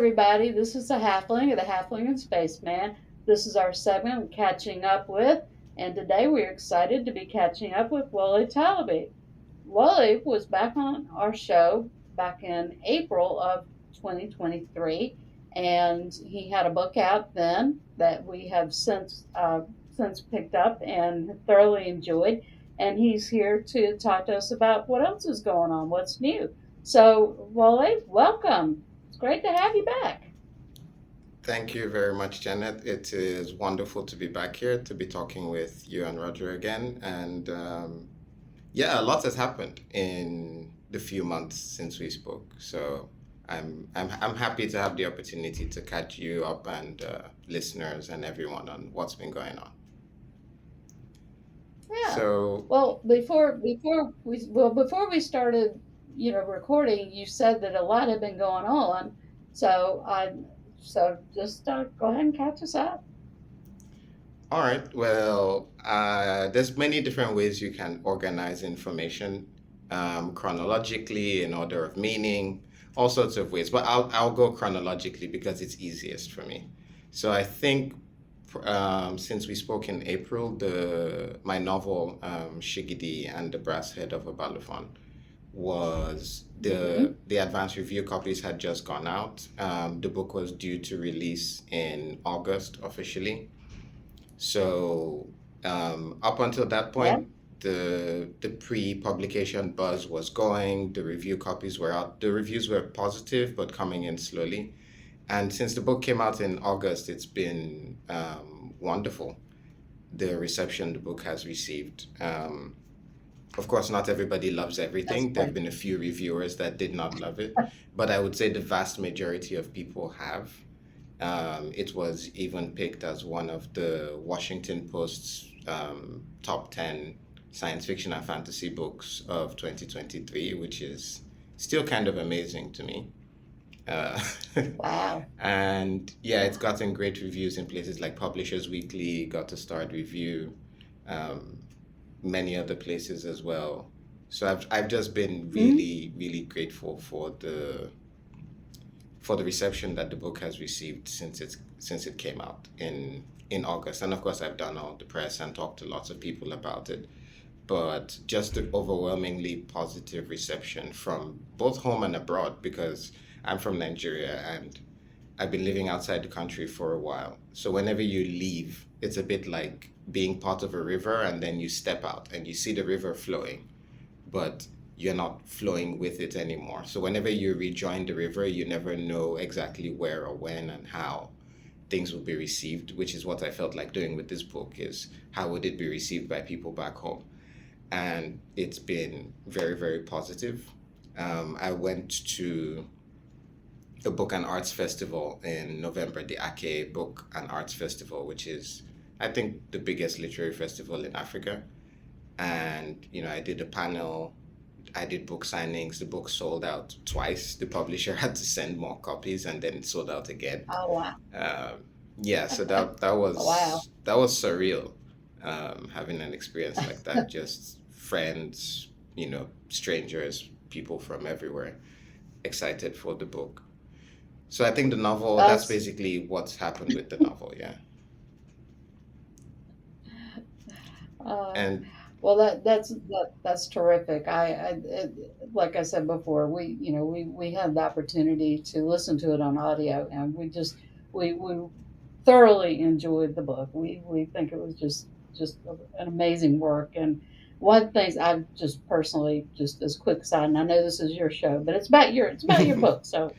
everybody. This is the Halfling of the Halfling and Spaceman. This is our segment, Catching Up With, and today we're excited to be catching up with Wole Talabi. Wole was back on our show back in April of 2023, and he had a book out then that we have since picked up and thoroughly enjoyed. And he's here to talk to us about what else is going on, what's new. So, Wole, welcome. It's great to have you back. Thank you very much, Janet. It is wonderful to be back here to be talking with you and Roger again. And yeah, a lot has happened in the few months since we spoke. So I'm happy to have the opportunity to catch you up and listeners and everyone on what's been going on. Yeah. So Well, before we started, recording, you said that a lot had been going on. So I so just go ahead and catch us up. all right, well, there's many different ways you can organize information, chronologically, in order of meaning, all sorts of ways. But I'll go chronologically because it's easiest for me. So I think since we spoke in April, the my novel Shigidi and the Brass Head of Obalufon was Hmm. the advanced review copies had just gone out. The book was due to release in August officially. So up until that Yeah. point, the pre-publication buzz was going. The review copies were out. The reviews were positive, but coming in slowly. And since the book came out in August, it's been wonderful. The reception the book has received. Of course, not everybody loves That's everything. There have great. been a few reviewers that did not love it, but I would say the vast majority of people have. It was even picked as one of the Washington Post's top 10 science fiction and fantasy books of 2023, which is still kind of amazing to me. Uh, Wow. and yeah, it's gotten great reviews in places like Publishers Weekly, got a starred review, um, many other places as well. So I've just been Hmm. really, really grateful for the reception that the book has received since it came out in August. And of course, I've done all the press and talked to lots of people about it. But just the overwhelmingly positive reception from both home and abroad, because I'm from Nigeria and I've been living outside the country for a while. So whenever you leave, it's a bit like being part of a river and then you step out and you see the river flowing, but you're not flowing with it anymore. So whenever you rejoin the river, you never know exactly where or when and how things will be received, which is what I felt like doing with this book is how would it be received by people back home? And it's been very, very positive. I went to a book and arts festival in November, the Ake Book and Arts Festival, which is, I think, the biggest literary festival in Africa. And, I did a panel, I did book signings. The book sold out twice. The publisher had to send more copies and then it sold out again. Oh, wow. Yeah, so that Wow. was surreal, having an experience like that. Just friends, strangers, people from everywhere excited for the book. So I think the novel, that's That's basically what's happened with the novel, yeah. uh, And well, that's terrific. Like I said before, we had the opportunity to listen to it on audio, and we thoroughly enjoyed the book. We think it was just an amazing work. And one of the things I just personally, just as quick side, and I know this is your show, but it's about your book, so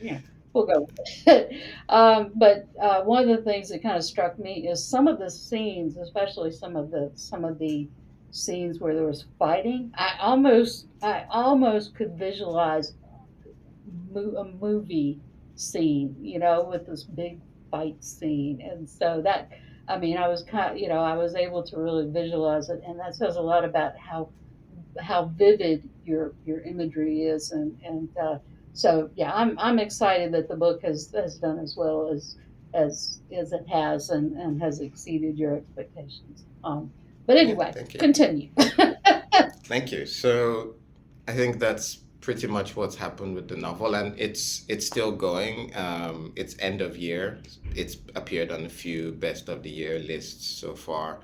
we'll go with it. But one of the things that kind of struck me is some of the scenes, especially some of the scenes where there was fighting. I almost could visualize a movie scene, with this big fight scene. And so that, I mean, I was I was able to really visualize it, and that says a lot about how vivid your imagery is. And so yeah, I'm excited that the book has done as well as it has, and has exceeded your expectations. But yeah, anyway, thank you. continue. Thank you. So I think that's pretty much what's happened with the novel, and it's still going. It's end of year. It's appeared on a few best of the year lists so far.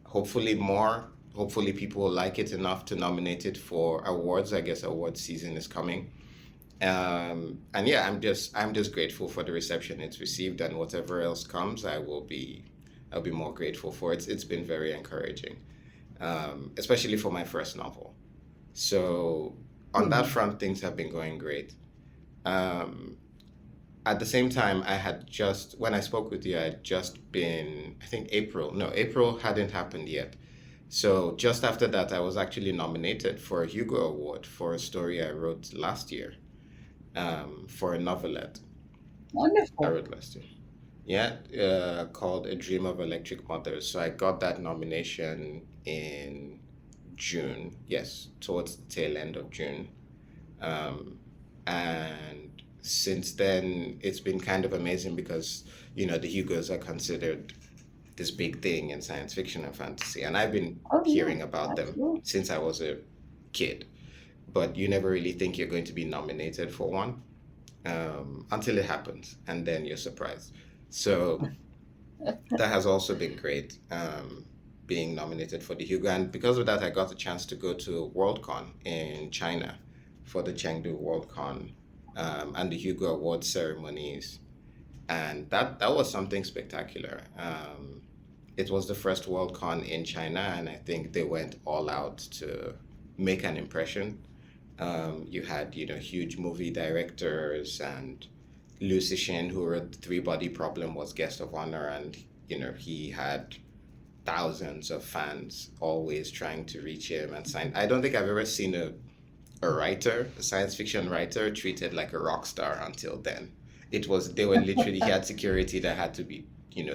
Hopefully more. Hopefully people will like it enough to nominate it for awards. I guess award season is coming. And yeah, I'm just grateful for the reception it's received, and whatever else comes, I'll be more grateful for. It's been very encouraging, especially for my first novel. So on that Hmm. front, things have been going great. Um, at the same time, I had just when I spoke with you, I had just been, I think April. No, April hadn't happened yet. So just after that, I was actually nominated for a Hugo Award for a story I wrote last year, for a novelette I Wonderful. wrote last year. Yeah, called A Dream of Electric Mothers. So I got that nomination in June. Yes, towards the tail end of June. Um, and since then, it's been kind of amazing because, the Hugos are considered this big thing in science fiction and fantasy. And I've been Oh hearing yeah, about them absolutely. since I was a kid. But you never really think you're going to be nominated for one, until it happens, and then you're surprised. So that has also been great, being nominated for the Hugo. And because of that, I got a chance to go to Worldcon in China for the Chengdu Worldcon, and the Hugo Award ceremonies. And that was something spectacular. It was the first Worldcon in China, and I think they went all out to make an impression. You had, huge movie directors, and Lucy Shin, who wrote The Three Body Problem, was guest of honor, and he had thousands of fans always trying to reach him and sign. I don't think I've ever seen a writer, a science fiction writer, treated like a rock star until then. They were literally, he had security that had to be,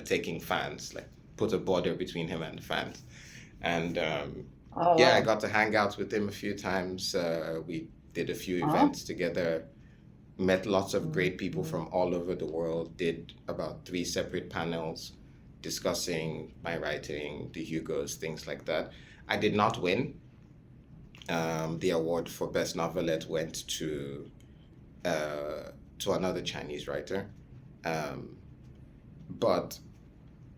taking fans, like put a border between him and fans. And Oh yeah, I wow. got to hang out with him a few times. We did a few Oh. events together, met lots of great people Mhm. from all over the world, did about three separate panels discussing my writing, the Hugos, things like that. I did not win. The award for best novelette went uh, to another Chinese writer, um, but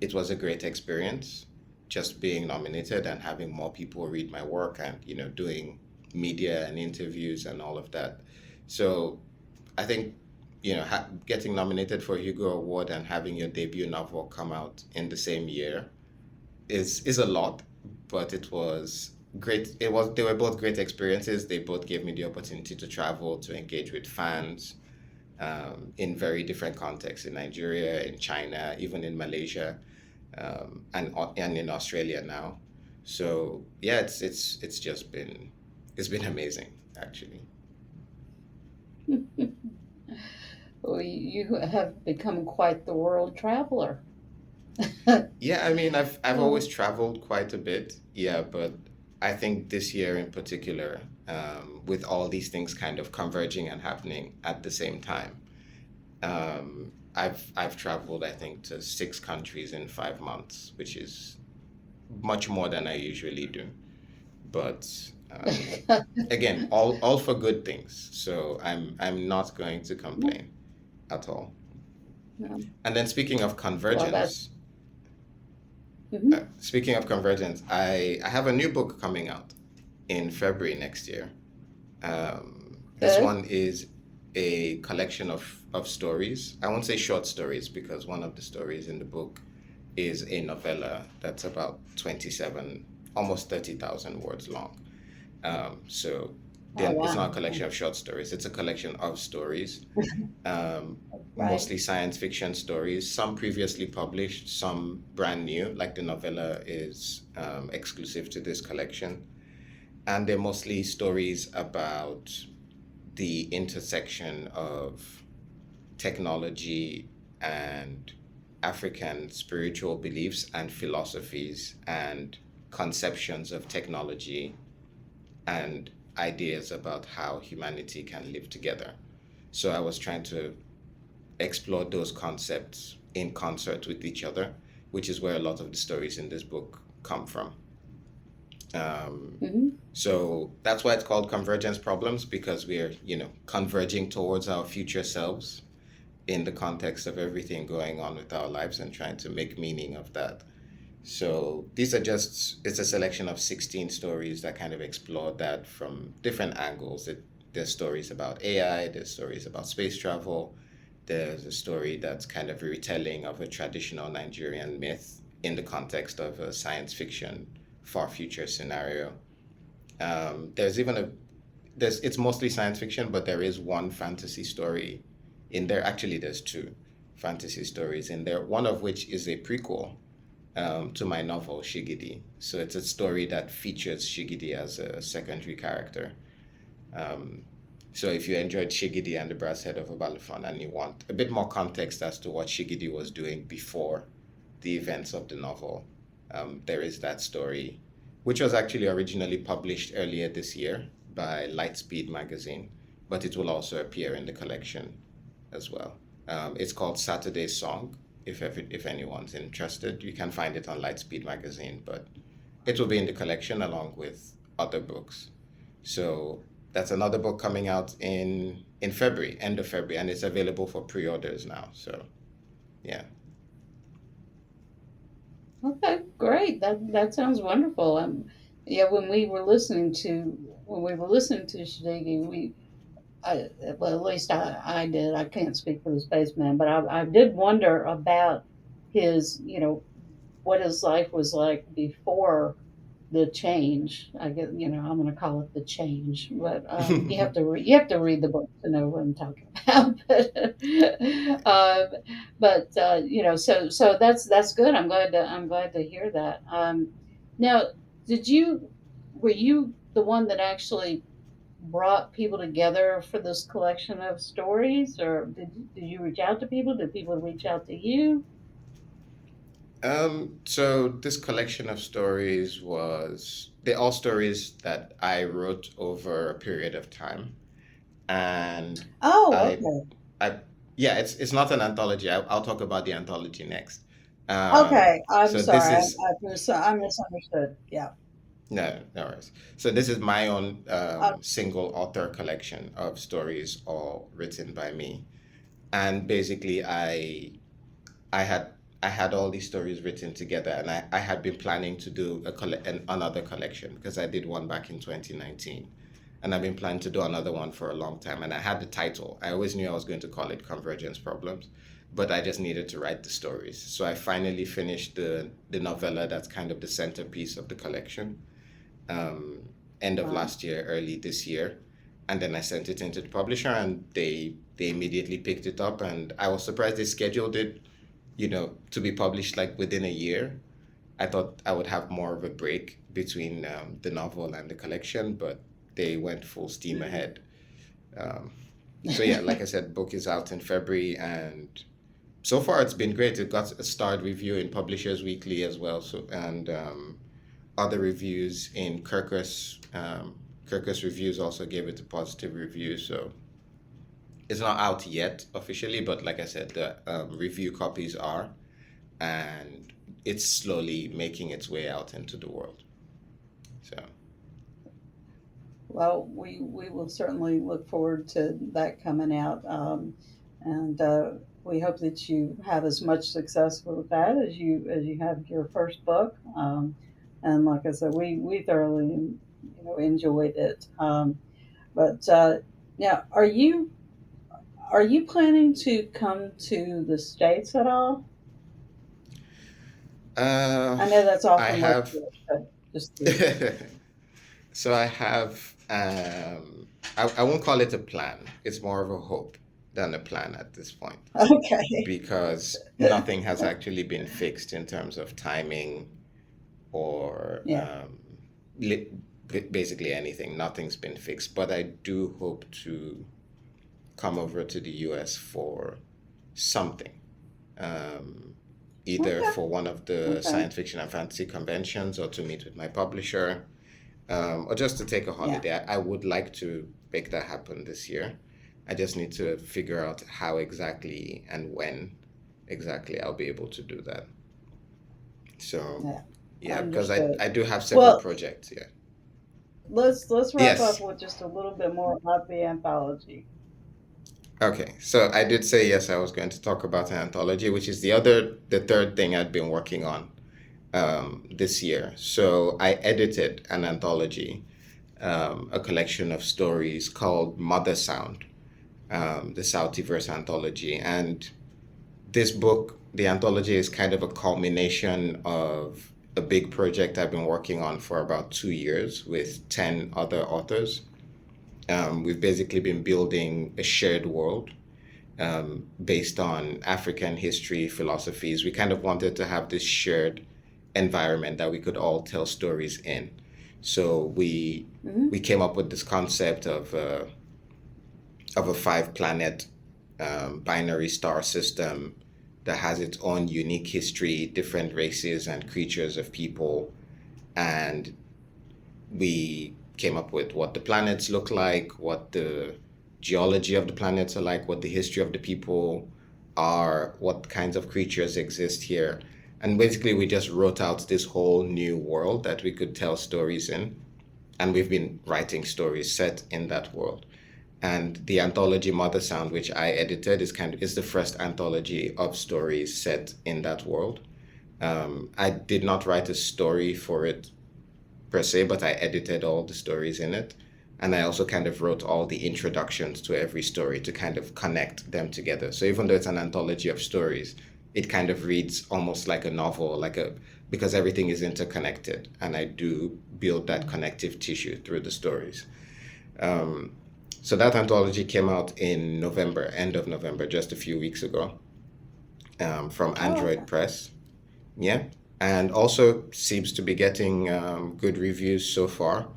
it was a great experience just being nominated and having more people read my work, and doing media and interviews and all of that. So I think, getting nominated for a Hugo Award and having your debut novel come out in the same year is a lot, but it was great. They were both great experiences. They both gave me the opportunity to travel, to engage with fans, in very different contexts, in Nigeria, in China, even in Malaysia, and in Australia now. So yeah, it's just been it's been amazing, actually. Well, you have become quite the world traveler. Yeah, I mean, I've always Oh, traveled quite a bit, yeah, but I think this year in particular, with all these things kind of converging and happening at the same time, I've traveled, I think, to 6 countries in 5 months, which is much more than I usually do. But again, all for good things, so I'm not going to complain at all. yeah. And then Well, that's. Mhm. speaking of convergence, I have a new book coming out in February next year. This Good. one is a collection of stories. I won't say short stories because one of the stories in the book is a novella that's about 27, almost 30,000 words long. So Oh then it's wow. not a collection of short stories, it's a collection of stories, um, Right. mostly science fiction stories, some previously published, some brand new, like the novella is, exclusive to this collection. And they're mostly stories about the intersection of technology and African spiritual beliefs and philosophies and conceptions of technology and ideas about how humanity can live together. So I was trying to explore those concepts in concert with each other, which is where a lot of the stories in this book come from. Um, Hmm. so that's why it's called Convergence Problems, because we're, converging towards our future selves in the context of everything going on with our lives and trying to make meaning of that. So it's a selection of 16 stories that kind of explore that from different angles. There's stories about AI, there's stories about space travel, there's a story that's kind of a retelling of a traditional Nigerian myth in the context of a science fiction far future scenario. There's even it's mostly science fiction, but there is one fantasy story in there. Actually, there's two fantasy stories in there, one of which is a prequel to my novel Shigidi. So it's a story that features Shigidi as a secondary character. Um, so if you enjoyed Shigidi and the Brass Head of Obalufon and you want a bit more context as to what Shigidi was doing before the events of the novel, there is that story, which was actually originally published earlier this year by Lightspeed magazine, but it will also appear in the collection as well. It's called Saturday's Song. If anyone's interested, you can find it on Lightspeed magazine, but it will be in the collection along with other books. So that's another book coming out in February, end of February, and it's available for pre-orders now. So yeah. Okay, great. That sounds wonderful. Yeah, when we were listening to Shadigi, I, well, at least I did. I can't speak for the spaceman, but I did wonder about his, what his life was like before the change. I guess, I'm going to call it the change, but you have to read the book to know what I'm talking about. But so that's good. I'm glad to hear that. Now, did you were you the one that actually brought people together for this collection of stories, or did you reach out to people? Did people reach out to you? So this collection of stories they're all stories that I wrote over a period of time, and Oh, I, okay. I, yeah, it's not an anthology. I'll talk about the anthology next. Okay, I'm So this sorry. is I misunderstood. Yeah. No, no worries. So this is my own Uh, single author collection of stories, all written by me, and basically I had I had all these stories written together, and I had been planning to do another collection because I did one back in 2019, and I've been planning to do another one for a long time. And I had the title. I always knew I was going to call it Convergence Problems, but I just needed to write the stories. So I finally finished the novella that's kind of the centerpiece of the collection, um, end of right. last year, early this year, and then I sent it into the publisher, and they immediately picked it up, and I was surprised they scheduled it, to be published like within a year. I thought I would have more of a break between the novel and the collection, but they went full steam Mm. ahead. Um, so yeah, like I said, book is out in February, and so far it's been great. It got a starred review in Publishers Weekly as well. So and other reviews in Kirkus. Kirkus Reviews also gave it a positive review. So it's not out yet officially, but like I said, the review copies are, and it's slowly making its way out into the world. So Well, we will certainly look forward to that coming out, and we hope that you have as much success with that as you have your first book. And like I said, we thoroughly enjoyed it. But now, are you planning to come to the States at all? uh, I know that's I often what have. you but just curious. So I have. I won't call it a plan. It's more of a hope than a plan at this point, Okay. because nothing has actually been fixed in terms of timing or Yeah. li- basically anything. Nothing's been fixed, but I do hope to come over to the US for something, um, either Okay. for one of the Okay. science fiction and fantasy conventions or to meet with my publisher, or just to take a Yeah. holiday. I would like to make that happen this year. I just need to figure out how exactly and when exactly I'll be able to do that. So, Yeah. Yeah, because Understood. I do have several Well, projects. Yeah. let's wrap up Yes. with just a little bit more about the anthology. Okay. So I did say yes, I was going to talk about an anthology, which is the third thing I'd been working on this year. So I edited an anthology, a collection of stories called Mothersound, the Sauùtiverse Anthology. And this book, the anthology, is kind of a culmination of a big project I've been working on for about 2 years with 10 other authors. We've basically been building a shared world based on African history, philosophies. We kind of wanted to have this shared environment that we could all tell stories in. So we Hmm. came up with this concept of a five planet binary star system that has its own unique history, different races and creatures of people, and we came up with what the planets look like, what the geology of the planets are like, what the history of the people are, what kinds of creatures exist here. And basically, we just wrote out this whole new world that we could tell stories in. And we've been writing stories set in that world. And the anthology Mothersound, which I edited, is the first anthology of stories set in that world. I did not write a story for it per se, but I edited all the stories in it. And I also kind of wrote all the introductions to every story to kind of connect them together. So even though it's an anthology of stories, it kind of reads almost like a novel, because everything is interconnected. And I do build that connective tissue through the stories. Um, so that anthology came out in November, end of November, just a few weeks ago, from Oh, okay. Android Press. Yeah, and also seems to be getting good reviews so far.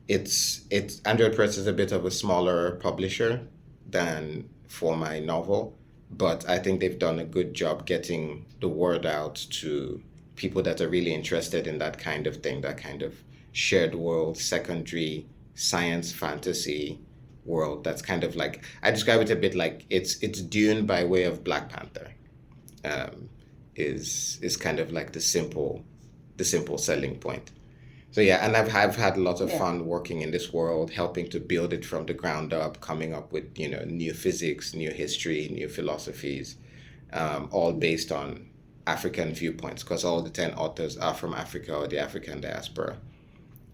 It's Android Press is a bit of a smaller publisher than for my novel, but I think they've done a good job getting the word out to people that are really interested in that kind of thing, that kind of shared world, secondary science fantasy world. That's kind of like I describe it a bit like it's Dune by way of Black Panther. Um, is kind of like the simple selling point. So yeah, and I've had a lot of Yeah. fun working in this world, helping to build it from the ground up, coming up with new physics, new history, new philosophies, all based on African viewpoints, because all the 10 authors are from Africa or the African diaspora.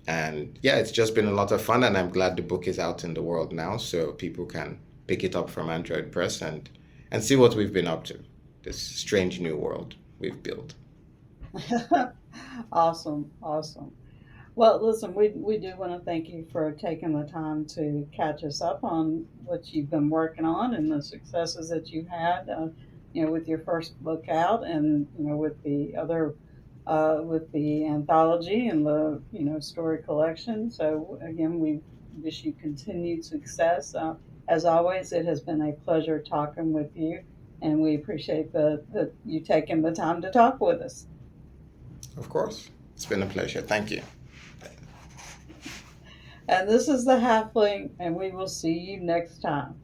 And yeah, it's just been a lot of fun, and I'm glad the book is out in the world now, so people can pick it up from Android Press and see what we've been up to. This strange new world we've built. Awesome. Awesome. Well, listen, we do want to thank you for taking the time to catch us up on what you've been working on and the successes that you had, with your first book out and, with the other, with the anthology and the, story collection. So, again, we wish you continued success. As always, it has been a pleasure talking with you, and we appreciate the you taking the time to talk with us. Of course, it's been a pleasure. Thank you. And this is the halfling, and we will see you next time.